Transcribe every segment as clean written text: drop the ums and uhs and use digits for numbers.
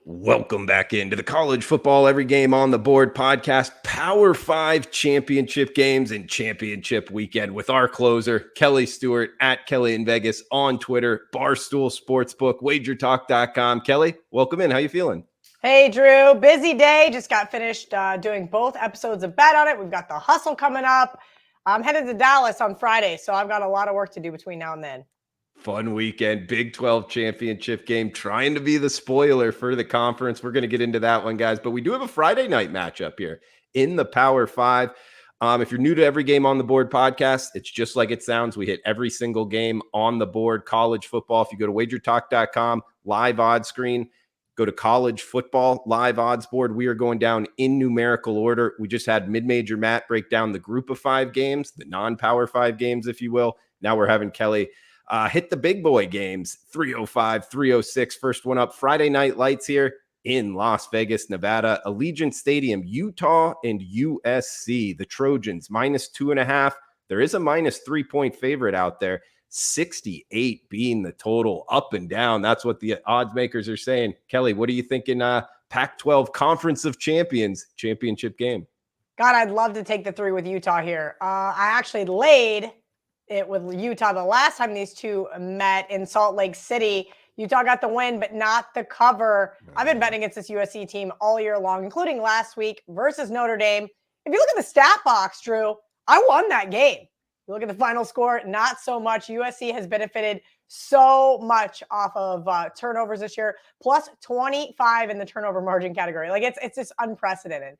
Welcome back into the College Football Every Game on the Board podcast, Power 5 championship games and championship weekend with our closer, Kelly Stewart at Kelly in Vegas on Twitter, Barstool Sportsbook, WagerTalk.com. Kelly, welcome in. How you feeling? Hey, Drew. Busy day. Just got finished doing both episodes of Bet on It. We've got the hustle coming up. I'm headed to Dallas on Friday, so I've got a lot of work to do between now and then. Fun weekend, Big 12 championship game, trying to be the spoiler for the conference. We're going to get into that one, guys, but we do have a Friday night matchup here in the Power 5. If you're new to Every Game on the Board podcast, it's just like it sounds. We hit every single game on the board, college football. If you go to wagertalk.com, live odds screen, go to college football, live odds board. We are going down in numerical order. We just had Mid-Major Matt break down the group of 5 games, the non-Power 5 games, if you will. Now we're having Kelly hit the big boy games, 305, 306. First one up, Friday Night Lights here in Las Vegas, Nevada, Allegiant Stadium, Utah and USC. The Trojans, -2.5. There is a -3-point favorite out there. 68 being the total, up and down. That's what the odds makers are saying. Kelly, what are you thinking? Pac-12 Conference of Champions championship game. God, I'd love to take the 3 with Utah here. I actually laid it with Utah the last time these two met in Salt Lake City. Utah got the win, but not the cover. I've been betting against this USC team all year long, including last week versus Notre Dame. If you look at the stat box, Drew, I won that game. You look at the final score, not so much. USC has benefited so much off of turnovers this year, plus 25 in the turnover margin category. Like it's just unprecedented.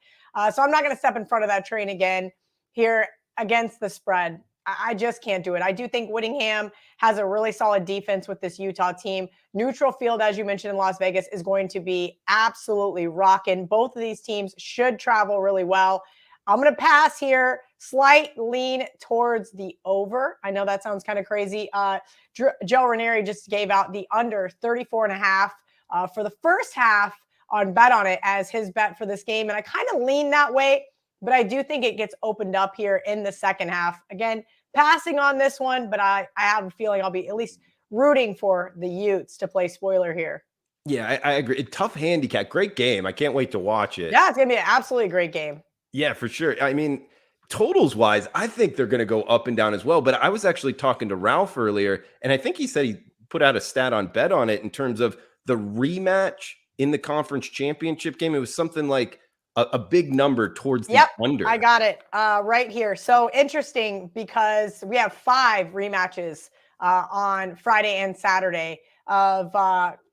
So I'm not going to step in front of that train again here against the spread. I just can't do it. I do think Whittingham has a really solid defense with this Utah team. Neutral field, as you mentioned in Las Vegas, is going to be absolutely rocking. Both of these teams should travel really well. I'm going to pass here. Slight lean towards the over. I know that sounds kind of crazy. Joe Ranieri just gave out the under 34.5 for the first half on Bet on It as his bet for this game. And I kind of lean that way, but I do think it gets opened up here in the second half. Again, passing on this one, but I have a feeling I'll be at least rooting for the Utes to play spoiler here. Yeah, I agree. Tough handicap. Great game. I can't wait to watch it. Yeah, it's going to be an absolutely great game. Yeah, for sure. I mean, totals wise, I think they're going to go up and down as well. But I was actually talking to Ralph earlier, and I think he said he put out a stat on Bet on It in terms of the rematch in the conference championship game. It was something like a big number towards the under. I got it right here. So interesting because we have 5 rematches on Friday and Saturday of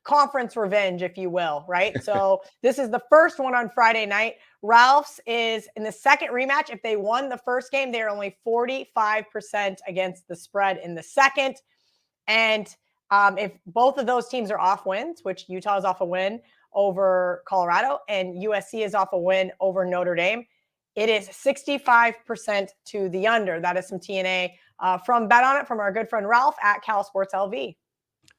conference revenge, if you will, right? So this is the first one on Friday night. Ralph's is in the second rematch. If they won the first game, they're only 45% against the spread in the second. And if both of those teams are off wins, which Utah is off a win over Colorado and USC is off a win over Notre Dame, it is 65% to the under. That is some TNA from Bet on It from our good friend Ralph at Cal Sports LV.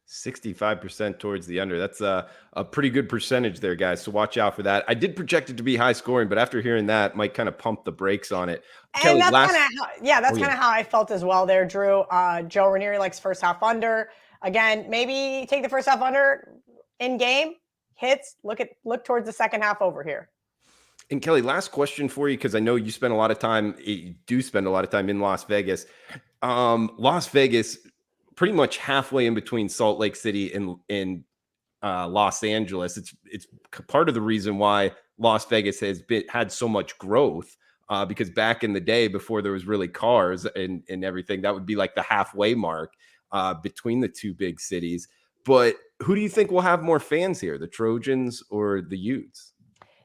65% towards the under. That's a pretty good percentage there, guys. So watch out for that. I did project it to be high scoring, but after hearing that, might kind of pump the brakes on it. And Kelly, that's kind of how I felt as well there, Drew. Joe Ranieri likes first half under. Again, maybe take the first half under in game. Hits. Look towards the second half over here. And Kelly, last question for you, because I know you do spend a lot of time in Las Vegas. Las Vegas, pretty much halfway in between Salt Lake City and Los Angeles. It's part of the reason why Las Vegas has had so much growth, because back in the day, before there was really cars and everything, that would be like the halfway mark between the two big cities. But who do you think will have more fans here, the Trojans or the Utes?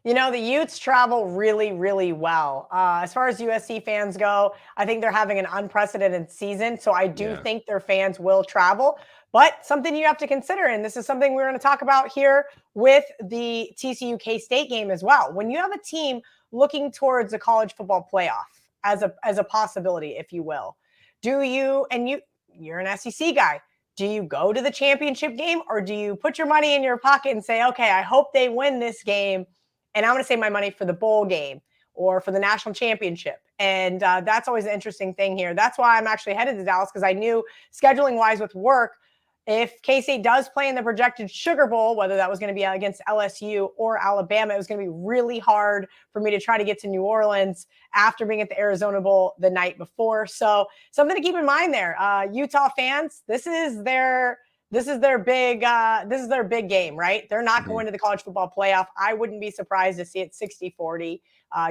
You know, the Utes travel really, really well. As far as USC fans go, I think they're having an unprecedented season. So I do think their fans will travel. But something you have to consider, and this is something we're going to talk about here with the TCU K-State game as well. When you have a team looking towards a college football playoff as a possibility, if you will, you're an SEC guy. Do you go to the championship game, or do you put your money in your pocket and say, okay, I hope they win this game, and I'm going to save my money for the bowl game or for the national championship? And that's always an interesting thing here. That's why I'm actually headed to Dallas, because I knew scheduling-wise with work, If K-State does play in the projected Sugar Bowl, whether that was going to be against LSU or Alabama, it was going to be really hard for me to try to get to New Orleans after being at the Arizona Bowl the night before. So something to keep in mind there. Utah fans, this is their big game, right? They're not going to the college football playoff. I wouldn't be surprised to see it 60-40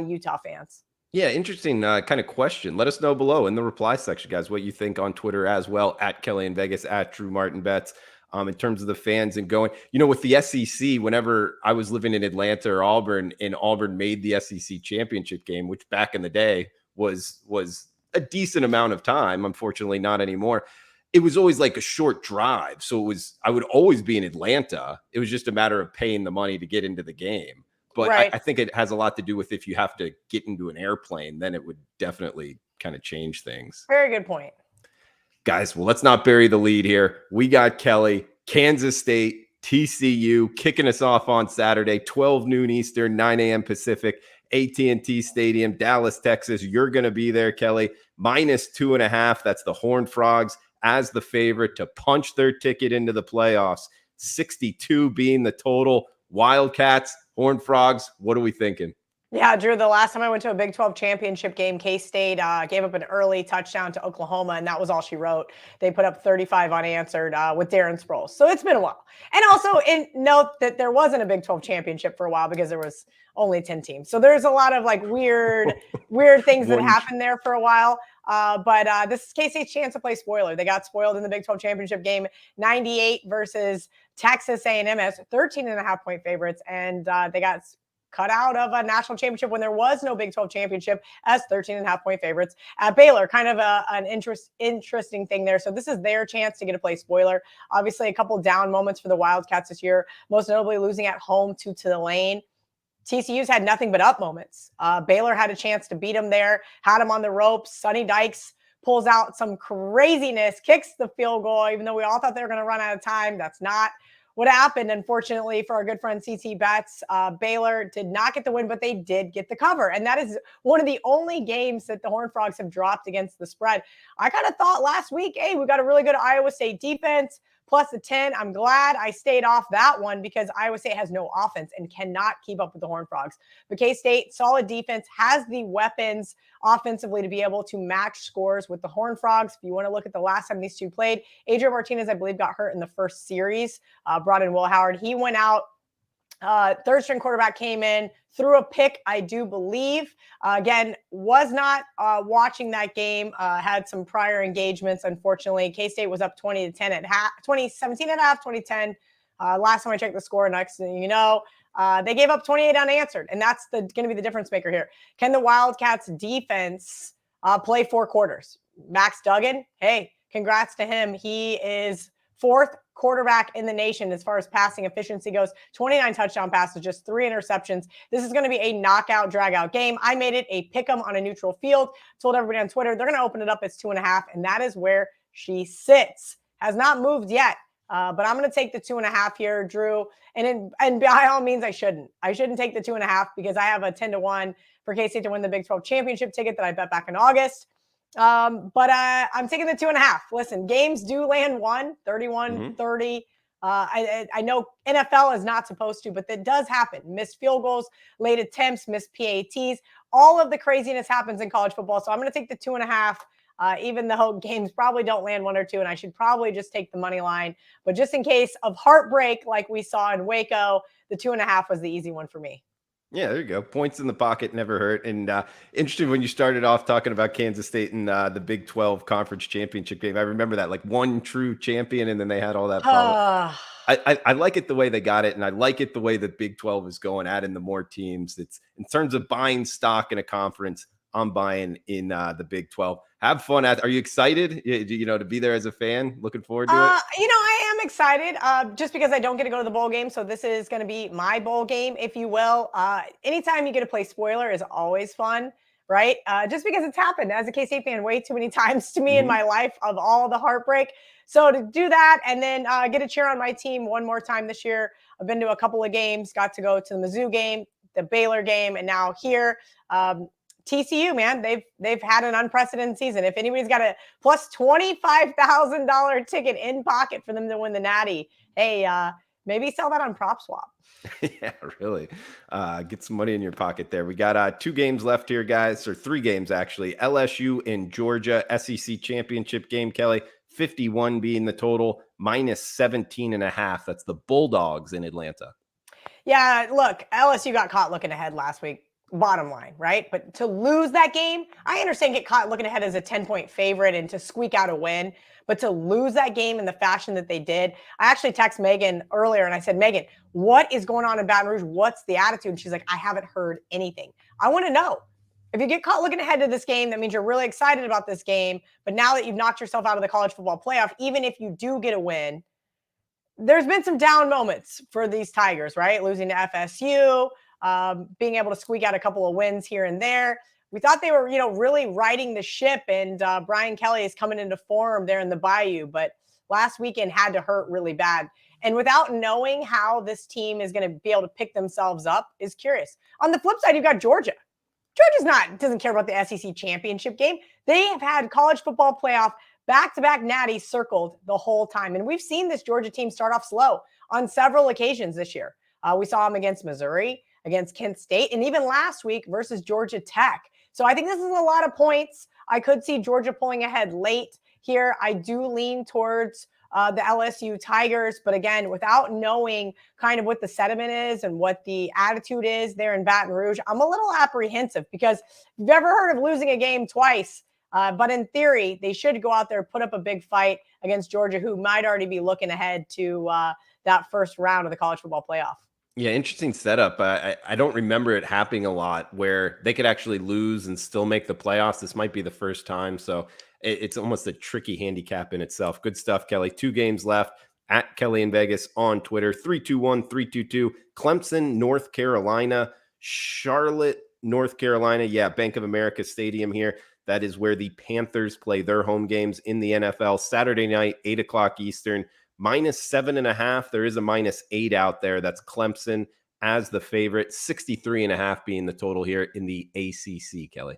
Utah fans. Yeah, interesting kind of question. Let us know below in the reply section, guys, what you think on Twitter as well, at Kelly in Vegas, at Drew Martin Betts, in terms of the fans and going. With the SEC, whenever I was living in Atlanta or Auburn, and Auburn made the SEC championship game, which back in the day was a decent amount of time, unfortunately not anymore. It was always like a short drive. So I would always be in Atlanta. It was just a matter of paying the money to get into the game. But Right. I think it has a lot to do with if you have to get into an airplane, then it would definitely kind of change things. Very good point. Guys, well, let's not bury the lead here. We got Kelly, Kansas State, TCU kicking us off on Saturday, 12 noon Eastern, 9 a.m. Pacific, AT&T Stadium, Dallas, Texas. You're going to be there, Kelly. -2.5. That's the Horned Frogs as the favorite to punch their ticket into the playoffs. 62 being the total. Wildcats, Horned Frogs, what are we thinking? Yeah, Drew, the last time I went to a Big 12 championship game, K-State gave up an early touchdown to Oklahoma, and that was all she wrote. They put up 35 unanswered with Darren Sproles. So it's been a while. And also, note that there wasn't a Big 12 championship for a while because there was only 10 teams. So there's a lot of like weird things that happened there for a while. But this is K-State's chance to play spoiler. They got spoiled in the Big 12 championship game, 98 versus Texas A&M as 13.5-point favorites. And they got cut out of a national championship when there was no Big 12 championship as 13.5-point favorites at Baylor. Kind of an interesting thing there. So this is their chance to get to play spoiler. Obviously, a couple down moments for the Wildcats this year, most notably losing at home to Tulane. TCU's had nothing but up moments. Baylor had a chance to beat them there, had them on the ropes. Sonny Dykes pulls out some craziness, kicks the field goal, even though we all thought they were going to run out of time. That's not what happened, unfortunately, for our good friend CT Betts. Baylor did not get the win, but they did get the cover. And that is one of the only games that the Horned Frogs have dropped against the spread. I kind of thought last week, hey, we got a really good Iowa State defense, plus a 10. I'm glad I stayed off that one because Iowa State has no offense and cannot keep up with the Horned Frogs. But K-State, solid defense, has the weapons offensively to be able to match scores with the Horned Frogs. If you want to look at the last time these two played, Adrian Martinez, I believe, got hurt in the first series, brought in Will Howard. He went out. Third string quarterback came in, threw a pick, I do believe. Again, was not watching that game, had some prior engagements, unfortunately. K-State was up 20-10 at half, 17 at half, 20-10. Last time I checked the score, next thing you know, they gave up 28 unanswered, and that's going to be the difference maker here. Can the Wildcats defense play 4 quarters? Max Duggan, hey, congrats to him. He is 4th quarterback in the nation as far as passing efficiency goes. 29 touchdown passes, just 3 interceptions. This is going to be a knockout, drag-out game. I made it a pick 'em on a neutral field. Told everybody on Twitter they're going to open it up as 2.5, and that is where she sits. Has not moved yet, but I'm going to take the 2.5 here, Drew. And by all means, I shouldn't. I shouldn't take the 2.5 because I have a 10-1 for K-State to win the Big 12 championship ticket that I bet back in August. But I'm taking the 2.5. Listen, games do land 31-30. I know NFL is not supposed to, but that does happen. Missed field goals, late attempts, missed PATs. All of the craziness happens in college football. So I'm going to take the 2.5, even though games probably don't land 1 or 2, and I should probably just take the money line. But just in case of heartbreak, like we saw in Waco, the 2.5 was the easy one for me. Yeah, there you go. Points in the pocket never hurt. And interesting when you started off talking about Kansas State and the Big 12 conference championship game. I remember that, like one true champion, and then they had all that follow. I like it the way they got it, and I like it the way that Big 12 is going, adding the more teams. It's in terms of buying stock in a conference, I'm buying in the Big 12. Have fun. Are you excited, to be there as a fan? Looking forward to it? I am excited just because I don't get to go to the bowl game. So this is going to be my bowl game, if you will. Anytime you get to play spoiler is always fun, right? Just because it's happened as a K-State fan way too many times to me in my life of all the heartbreak. So to do that and then get a cheer on my team one more time this year. I've been to a couple of games, got to go to the Mizzou game, the Baylor game, and now here. TCU, man, they've had an unprecedented season. If anybody's got a plus $25,000 ticket in pocket for them to win the Natty, hey, maybe sell that on PropSwap. Yeah, really. Get some money in your pocket there. We got 2 games left here, guys, or 3 games actually. LSU in Georgia, SEC championship game, Kelly. 51 being the total, minus 17.5. That's the Bulldogs in Atlanta. Yeah, look, LSU got caught looking ahead last week, bottom line, right? But to lose that game, I understand get caught looking ahead as a 10-point favorite and to squeak out a win. But to lose that game in the fashion that they did, I actually texted Megan earlier and I said, Megan, what is going on in Baton Rouge? What's the attitude? And she's like, I haven't heard anything. I want to know. If you get caught looking ahead to this game, that means you're really excited about this game. But now that you've knocked yourself out of the college football playoff, even if you do get a win, there's been some down moments for these Tigers, right? Losing to FSU, being able to squeak out a couple of wins here and there. We thought they were, really riding the ship, and Brian Kelly is coming into form there in the Bayou, but last weekend had to hurt really bad. And without knowing how this team is going to be able to pick themselves up is curious. On the flip side, you've got Georgia. Doesn't care about the SEC championship game. They have had college football playoff back-to-back natties circled the whole time. And we've seen this Georgia team start off slow on several occasions this year. We saw them against Missouri, against Kent State, and even last week versus Georgia Tech. So I think this is a lot of points. I could see Georgia pulling ahead late here. I do lean towards the LSU Tigers, but again, without knowing kind of what the sentiment is and what the attitude is there in Baton Rouge, I'm a little apprehensive because if you've ever heard of losing a game twice, but in theory, they should go out there, put up a big fight against Georgia, who might already be looking ahead to that first round of the college football playoff. Yeah, interesting setup. I don't remember it happening a lot where they could actually lose and still make the playoffs. This might be the first time. So it's almost a tricky handicap in itself. Good stuff, Kelly. 2 games left. At Kelly in Vegas on Twitter, 321-322. Clemson, North Carolina, Charlotte, North Carolina. Yeah, Bank of America Stadium here. That is where the Panthers play their home games in the NFL. Saturday night, 8 o'clock Eastern. Minus 7.5. There is a minus 8 out there. That's Clemson as the favorite. 63.5 being the total here in the ACC, Kelly.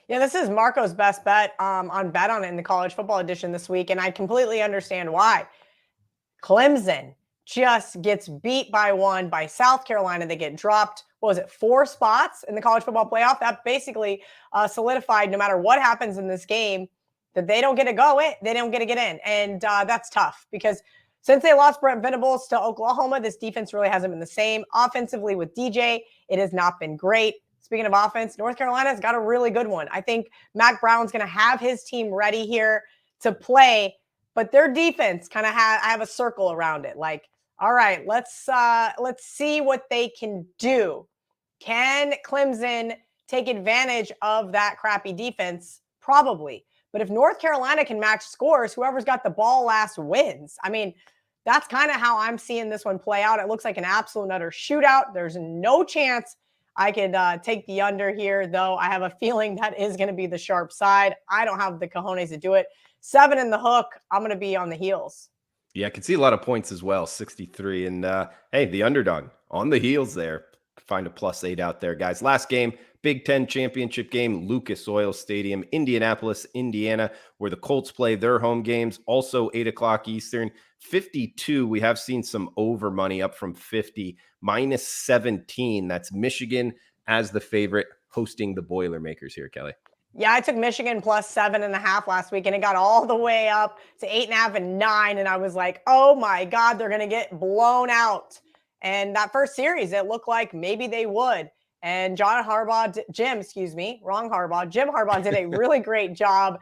Yeah, this is Marco's best bet on Bet On It in the college football edition this week, and I completely understand why. Clemson just gets beat by 1 by South Carolina. They get dropped, 4 spots in the college football playoff? That basically solidified no matter what happens in this game that they don't get to go in, they don't get to get in. And that's tough because since they lost Brent Venables to Oklahoma, this defense really hasn't been the same. Offensively with DJ, it has not been great. Speaking of offense, North Carolina's got a really good one. I think Mac Brown's going to have his team ready here to play, but their defense kind of have a circle around it. Like, all right, let's see what they can do. Can Clemson take advantage of that crappy defense? Probably. But if North Carolina can match scores, whoever's got the ball last wins. I mean, that's kind of how I'm seeing this one play out. It looks like an absolute and utter shootout. There's no chance I could take the under here, though I have a feeling that is going to be the sharp side. I don't have the cojones to do it. 7 in the hook. I'm going to be on the heels. Yeah, I can see a lot of points as well, 63. And hey, the underdog on the heels there. Find a plus 8 out there, guys. Last game, Big Ten championship game, Lucas Oil Stadium, Indianapolis, Indiana, where the Colts play their home games. Also 8 o'clock Eastern. 52, we have seen some over money up from 50, minus 17. That's Michigan as the favorite, hosting the Boilermakers here, Kelly. Yeah, I took Michigan plus 7.5 last week, and it got all the way up to 8.5 and 9. And I was like, oh my God, they're going to get blown out. And that first series, it looked like maybe they would. And Jim Harbaugh did a really great job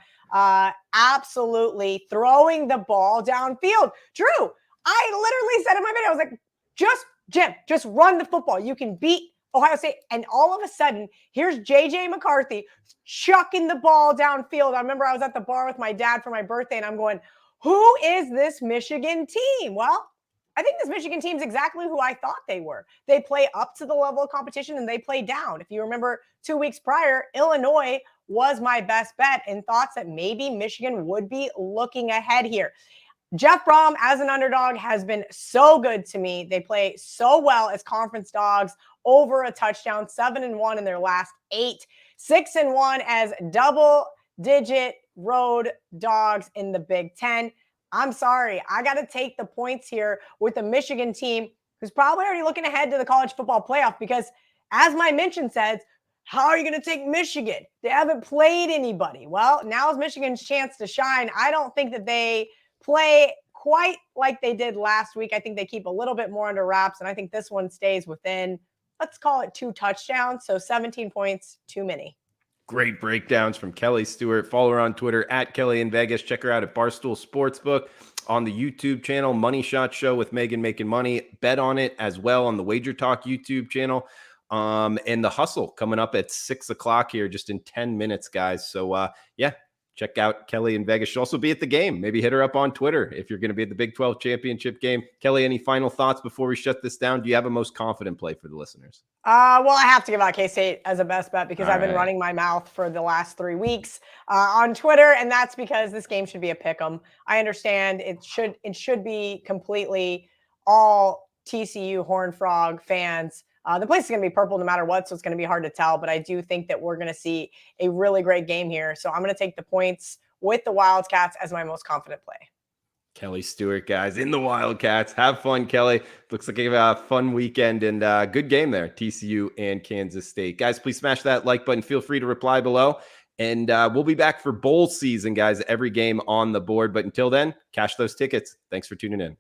absolutely throwing the ball downfield. Drew, I literally said in my video, I was like, just run the football. You can beat Ohio State. And all of a sudden, here's J.J. McCarthy chucking the ball downfield. I remember I was at the bar with my dad for my birthday, and I'm going, who is this Michigan team? Well, I think this Michigan team is exactly who I thought they were. They play up to the level of competition and they play down. If you remember 2 weeks prior, Illinois was my best bet and thoughts that maybe Michigan would be looking ahead here. Jeff Brom, as an underdog, has been so good to me. They play so well as conference dogs, over a touchdown, 7-1 in their last 8, 6-1 as double-digit road dogs in the Big Ten. I'm sorry, I got to take the points here with the Michigan team, who's probably already looking ahead to the college football playoff because, as my mention says, how are you going to take Michigan? They haven't played anybody. Well, now's Michigan's chance to shine. I don't think that they play quite like they did last week. I think they keep a little bit more under wraps, and I think this one stays within, let's call it 2 touchdowns. So 17 points, too many. Great breakdowns from Kelly Stewart. Follow her on Twitter at Kelly in Vegas. Check her out at Barstool Sportsbook, on the YouTube channel, Money Shot Show with Megan Making Money. Bet on it as well on the WagerTalk YouTube channel. And the Hustle coming up at 6 o'clock here, just in 10 minutes, guys. So yeah, check out Kelly in Vegas. She'll also be at the game. Maybe hit her up on Twitter if you're going to be at the Big 12 championship game. Kelly, any final thoughts before we shut this down? Do you have a most confident play for the listeners? Well, I have to give out K-State as a best bet because I've been running my mouth for the last 3 weeks on Twitter, and that's because this game should be a pick 'em. I understand it should be completely all TCU Horned Frog fans. The place is going to be purple no matter what, so it's going to be hard to tell, but I do think that we're going to see a really great game here. So I'm going to take the points with the Wildcats as my most confident play. Kelly Stewart, guys, in the Wildcats. Have fun, Kelly. Looks like a fun weekend and good game there, TCU and Kansas State. Guys, please smash that like button. Feel free to reply below. And we'll be back for bowl season, guys. Every game on the board. But until then, cash those tickets. Thanks for tuning in.